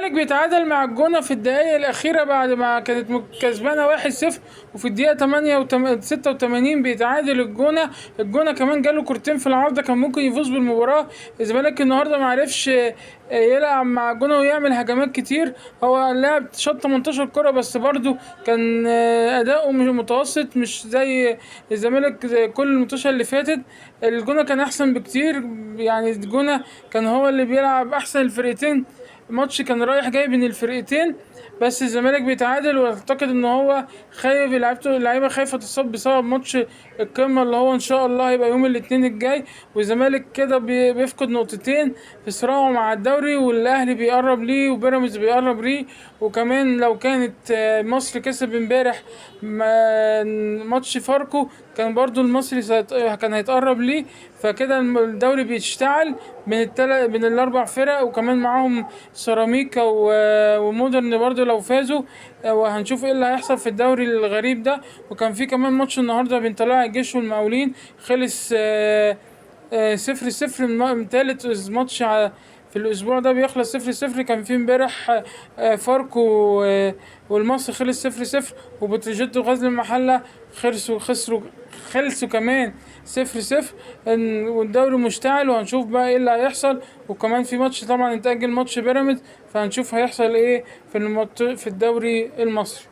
الزمالك بيتعادل مع الجونة في الدقايق الأخيرة بعد ما كانت كسبانة 1-0، وفي الدقيقة 86 بيتعادل الجونة كمان جاله كورتين في العارضة كان ممكن يفوز بالمباراة. الزمالك النهاردة معرفش يلعب مع الجونة ويعمل هجمات كتير. هو لعب شاط 18 كرة بس برضو كان أداؤه مش متوسط، مش زي الزمالك زي كل الماتشات اللي فاتت. الجونة كان أحسن بكتير، يعني الجونة كان هو اللي بيلعب أحسن الفرقتين. الماتش كان رايح جاي بين الفرقتين، بس الزمالك بيتعادل، واعتقد ان هو خايف اللعيبه خايفه تصاب بسبب ماتش القمه اللي هو ان شاء الله هيبقى يوم الاثنين الجاي. والزمالك كده بيفقد نقطتين في صراعه مع الدوري، والاهلي بيقرب ليه وبيراميدز بيقرب ليه. وكمان لو كانت مصر كسب امبارح ماتش فاركو كان برضو المصري كان هيتقرب ليه. فكده الدوري بيشتعل بين الاربع فرق، وكمان معاهم سيراميكا ومودرن برضو لو فازوا. وهنشوف ايه اللي هيحصل في الدوري الغريب ده. وكان في كمان ماتش النهارده بين طلائع الجيش والمقاولين، خلص 0-0. من تالت ماتش في الاسبوع ده بيخلص 0-0. كان في امبارح فاركو والمصري خلص 0-0، وبتروجيت وغزل المحله خلصوا كمان 0-0. والدوري مشتعل، وهنشوف بقى ايه اللي هيحصل. وكمان في ماتش طبعا اتأجل، ماتش بيراميدز، فهنشوف هيحصل ايه في الدوري المصري.